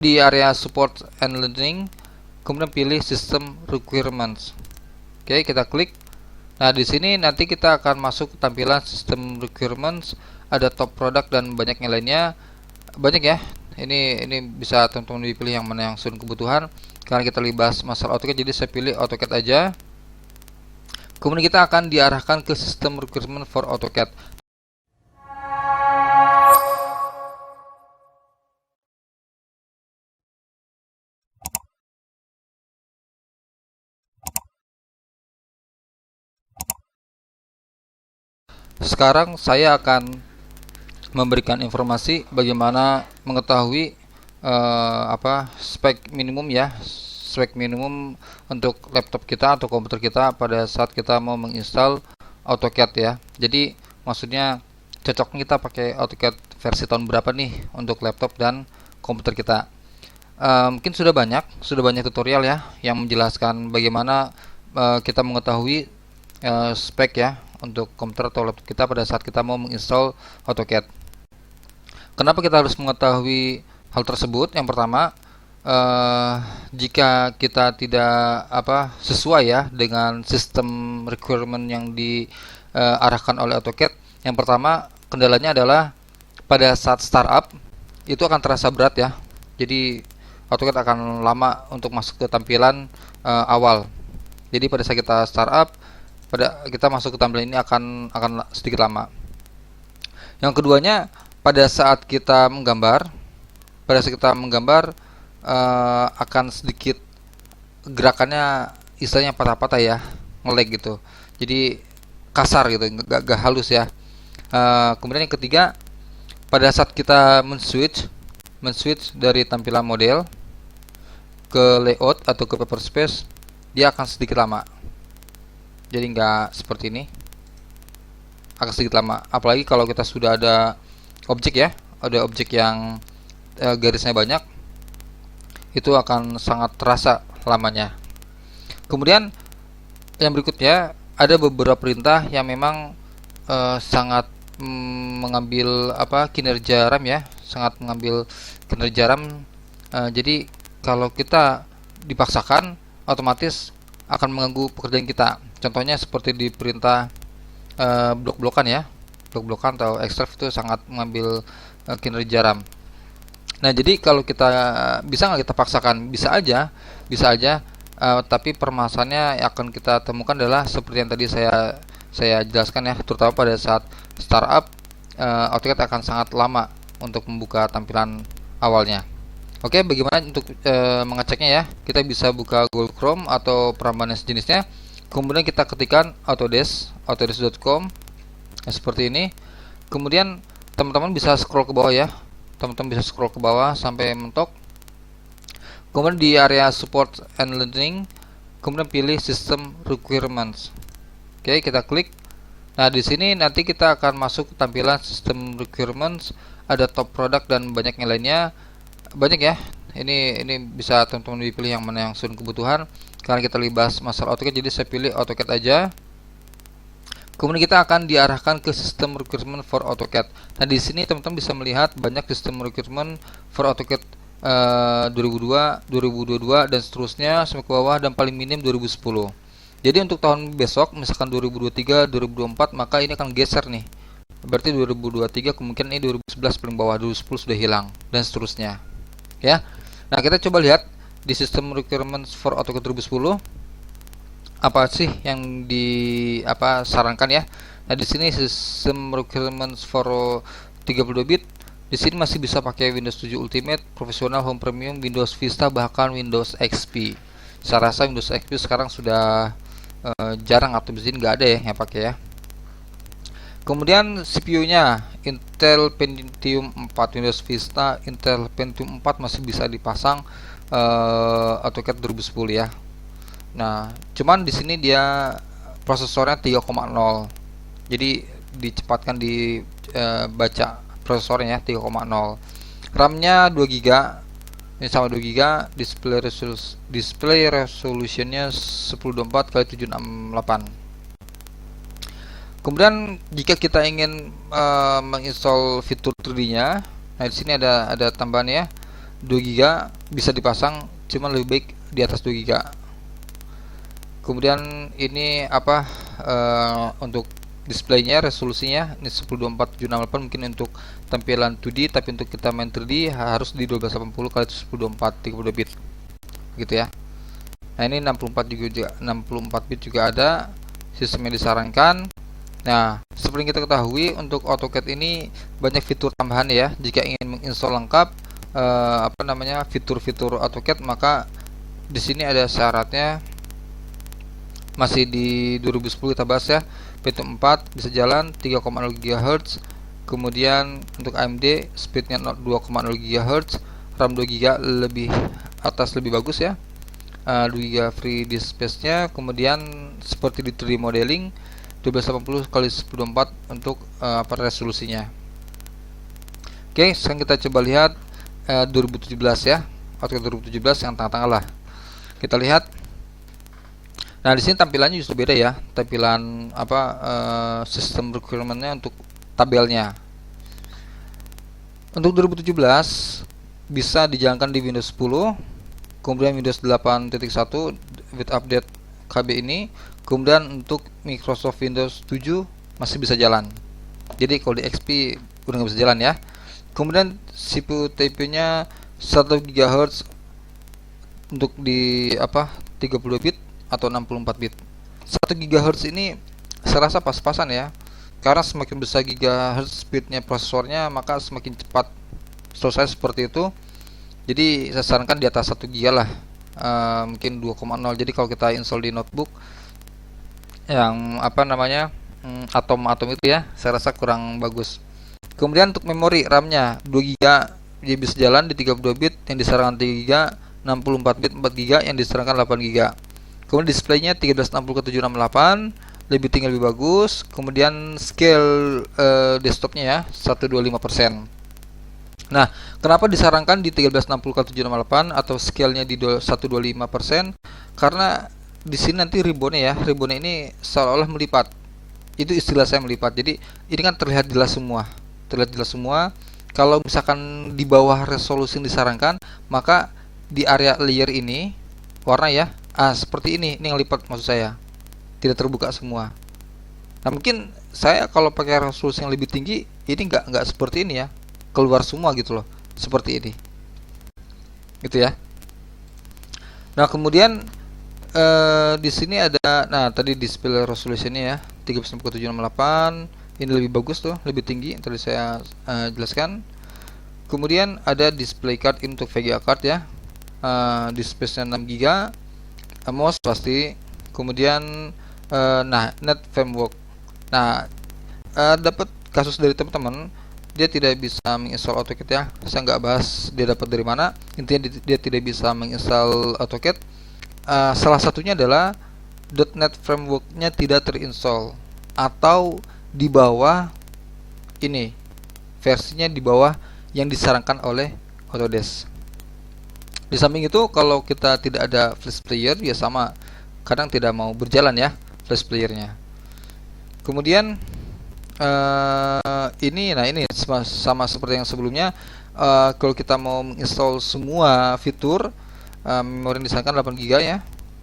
Di area support and learning, kemudian pilih system requirements. Oke, kita klik. Nah, di sini nanti kita akan masuk ke tampilan system requirements, ada top product dan banyak yang lainnya. Banyak ya. Ini bisa teman-teman dipilih yang mana yang sesuai kebutuhan. Karena kita libas masalah AutoCAD, jadi saya pilih AutoCAD aja. Kemudian kita akan diarahkan ke system requirement for AutoCAD. Sekarang saya akan memberikan informasi bagaimana mengetahui spek minimum ya, spek minimum untuk laptop kita atau komputer kita pada saat kita mau menginstal AutoCAD ya. Jadi maksudnya cocoknya kita pakai AutoCAD versi tahun berapa nih untuk laptop dan komputer kita. Mungkin sudah banyak tutorial ya yang menjelaskan bagaimana kita mengetahui spek ya untuk komputer atau laptop kita pada saat kita mau menginstal AutoCAD. Kenapa kita harus mengetahui hal tersebut? Yang pertama, jika kita tidak sesuai ya dengan sistem requirement yang diarahkan oleh AutoCAD, yang pertama kendalanya adalah pada saat startup itu akan terasa berat ya. Jadi AutoCAD akan lama untuk masuk ke tampilan awal. Jadi pada saat kita startup, kita masuk ke tampilan ini akan sedikit lama. Yang keduanya, pada saat kita menggambar, akan sedikit gerakannya istilahnya patah-patah ya, nge-lag gitu. Jadi kasar gitu, gak halus ya. Kemudian yang ketiga, pada saat kita men-switch dari tampilan model ke layout atau ke paper space, dia akan sedikit lama. Jadi nggak seperti ini, akan sedikit lama. Apalagi kalau kita sudah ada objek ya, ada objek yang garisnya banyak, itu akan sangat terasa lamanya. Kemudian yang berikutnya, ada beberapa perintah yang memang sangat mengambil kinerja RAM ya, sangat mengambil kinerja RAM. Jadi kalau kita dipaksakan, otomatis akan mengganggu pekerjaan kita. Contohnya seperti di perintah blok-blokan ya, blok-blokan atau extract itu sangat mengambil kinerja RAM. Nah, jadi kalau kita bisa nggak kita paksakan? Bisa aja. Tapi permasalahannya yang akan kita temukan adalah seperti yang tadi saya jelaskan ya, terutama pada saat startup, AutoCAD akan sangat lama untuk membuka tampilan awalnya. Oke, bagaimana untuk mengeceknya ya? Kita bisa buka Google Chrome atau perambahan sejenisnya. Kemudian kita ketikkan autodesk.com seperti ini. Kemudian teman-teman bisa scroll ke bawah ya. Teman-teman bisa scroll ke bawah sampai mentok. Kemudian di area support and learning, kemudian pilih system requirements. Oke, kita klik. Nah, di sini nanti kita akan masuk ke tampilan system requirements, ada top product dan banyak yang lainnya. Banyak ya. Ini bisa teman-teman dipilih yang mana yang sesuai kebutuhan. Karena kita libas masalah AutoCAD, jadi saya pilih AutoCAD aja. Kemudian kita akan diarahkan ke sistem requirement for AutoCAD. Nah, di sini teman-teman bisa melihat banyak sistem requirement for AutoCAD 2002, 2022 dan seterusnya sampai ke bawah, dan paling minim 2010. Jadi untuk tahun besok, misalkan 2023, 2024, maka ini akan geser nih. Berarti 2023 kemungkinan ini 2011 paling bawah, 2010 sudah hilang dan seterusnya. Ya. Nah, kita coba lihat di sistem requirements for AutoCAD 2010 apa sih yang sarankan ya. Nah, di sini sistem requirements for 32 bit, di sini masih bisa pakai Windows 7 Ultimate, Professional, Home Premium, Windows Vista, bahkan Windows XP. Saya rasa Windows XP sekarang sudah jarang atau di sini nggak ada ya yang pakai ya. Kemudian CPU-nya Intel Pentium 4, Windows Vista Intel Pentium 4 masih bisa dipasang AutoCAD 2010 ya. Nah, cuman di sini dia prosesornya 3,0. Jadi dicepatkan baca prosesornya 3,0. RAM-nya 2 GB. Ini sama 2 GB, display resolutionnya 1024 x 768. Kemudian jika kita ingin menginstall fitur 3D-nya, nah di sini ada tambahan ya. 2 GB bisa dipasang, cuman lebih baik di atas 2 GB. Kemudian ini apa, untuk displaynya, resolusinya ini 1024 mungkin untuk tampilan 2D, tapi untuk kita main 3D harus di 1280 kali 1024 32 bit gitu ya. Nah ini 64 bit juga ada, sistem yang disarankan. Nah seperti yang kita ketahui, untuk AutoCAD ini banyak fitur tambahan ya. Jika ingin menginstall lengkap fitur-fitur AutoCAD, maka di sini ada syaratnya. Masih di 2010 kita bahas ya. Pentium 4 bisa jalan 3,0 GHz. Kemudian untuk AMD speednya 2,0 GHz, RAM 2 GB lebih atas, lebih bagus ya. 2 GB free disk space-nya. Kemudian seperti di 3D modeling 1280 kali 1024 untuk resolusinya. Oke, sekarang kita coba lihat 2017 ya. AutoCAD 2017 yang tengah-tengah lah. Kita lihat. Nah, di sini tampilannya justru beda ya. Tampilan sistem requirement-nya untuk tabelnya. Untuk 2017 bisa dijalankan di Windows 10, kemudian Windows 8.1 with update KB ini, kemudian untuk Microsoft Windows 7 masih bisa jalan. Jadi kalau di XP udah nggak bisa jalan ya. Kemudian CPU-nya 1 GHz untuk di 32 bit atau 64 bit. 1 GHz ini saya rasa pas-pasan ya. Karena semakin besar GHz speednya prosesornya, maka semakin cepat. Setahu saya seperti itu. Jadi saya sarankan di atas 1 GB lah. Mungkin 2,0. Jadi kalau kita install di notebook yang atom itu ya, saya rasa kurang bagus. Kemudian untuk memori RAM-nya 2 GB dia bisa jalan di 32 bit yang disarankan 3 GB, 64 bit 4 GB yang disarankan 8 GB. Kemudian displaynya 1360x768, lebih tinggi lebih bagus. Kemudian scale desktopnya ya 125%. Nah, kenapa disarankan di 1360x768 atau scale-nya di 125%? Karena di sini nanti ribbonnya ini seolah-olah melipat. Itu istilah saya melipat. Jadi ini kan terlihat jelas semua. Kalau misalkan di bawah resolusi yang disarankan, maka di area layer ini warna ya, seperti ini yang lipat maksud saya. Tidak terbuka semua. Nah, mungkin saya kalau pakai resolusi yang lebih tinggi, ini nggak seperti ini ya. Keluar semua gitu loh, seperti ini. Gitu ya. Nah, kemudian di sini ada, tadi display resolusinya ya 1360x768, ini lebih bagus tuh, lebih tinggi yang tadi saya jelaskan. Kemudian ada display card untuk VGA card ya, di space-nya 6 GB, MOS pasti. Kemudian net framework. Nah, dapat kasus dari teman-teman, dia tidak bisa menginstal AutoCAD ya. Saya nggak bahas dia dapat dari mana. Intinya dia tidak bisa menginstal AutoCAD. Salah satunya adalah .NET framework-nya tidak terinstall, atau di bawah ini, versinya di bawah yang disarankan oleh Autodesk. Di samping itu, kalau kita tidak ada flash player ya sama, kadang tidak mau berjalan ya flash playernya. Kemudian ini sama seperti yang sebelumnya. Kalau kita mau menginstall semua fitur, memori yang disarankan 8 GB ya,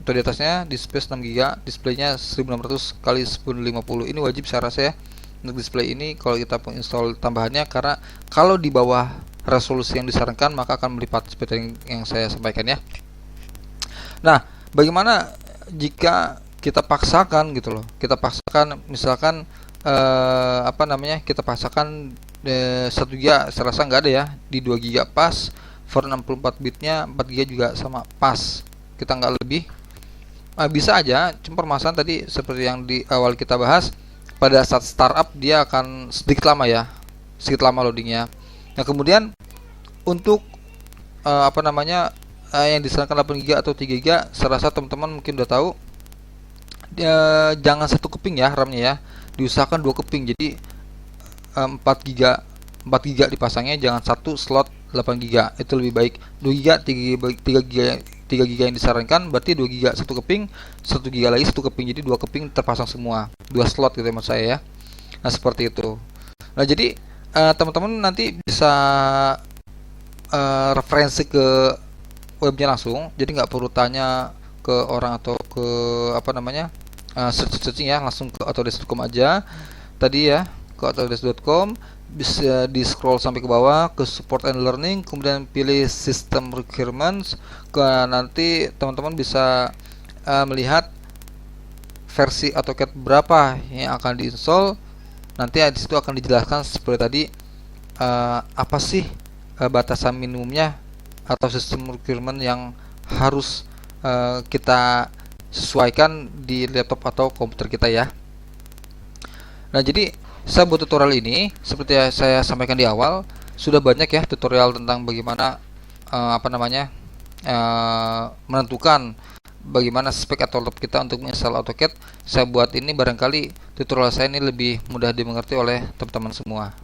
atau di atasnya, di space 6 GB, displaynya 1600x1050. Ini wajib saya rasa ya untuk display ini kalau kita mau install tambahannya, karena kalau di bawah resolusi yang disarankan maka akan melipat seperti yang saya sampaikan ya. Nah, bagaimana jika kita paksakan gitu loh? Kita paksakan misalkan kita paksakan 1 GB, saya rasa nggak ada ya, di 2 GB pas, for 64 bitnya 4 GB juga sama pas, kita nggak lebih. Bisa aja, cuma permasalahan tadi seperti yang di awal kita bahas, pada saat startup dia akan sedikit lama loadingnya. Nah, kemudian untuk yang disarankan 8 GB atau 3 GB, saya rasa teman-teman mungkin udah tahu, jangan satu keping ya RAM-nya ya, diusahakan 2 keping. Jadi 4 GB dipasangnya, jangan satu slot 8 GB, itu lebih baik. 2 GB 3 GB yang disarankan, berarti 2 GB satu keping, 1 GB lagi satu keping, jadi 2 keping terpasang semua, 2 slot gitu maksud saya ya. Nah, seperti itu. Nah, jadi teman-teman nanti bisa referensi ke webnya langsung, jadi nggak perlu tanya ke orang atau ke apa namanya, searching ya, langsung ke autodesk.com aja tadi ya, ke autodesk.com, bisa di scroll sampai ke bawah ke support and learning, kemudian pilih system requirements, ke nanti teman-teman bisa melihat versi AutoCAD berapa yang akan diinstal. Nanti di situ akan dijelaskan seperti tadi, apa sih batasan minimumnya atau sistem requirement yang harus kita sesuaikan di laptop atau komputer kita ya. Nah, jadi saya buat tutorial ini seperti yang saya sampaikan di awal, sudah banyak ya tutorial tentang bagaimana apa namanya, menentukan bagaimana spek atau laptop kita untuk menginstal AutoCAD. Saya buat ini barangkali tutorial saya ini lebih mudah dimengerti oleh teman-teman semua.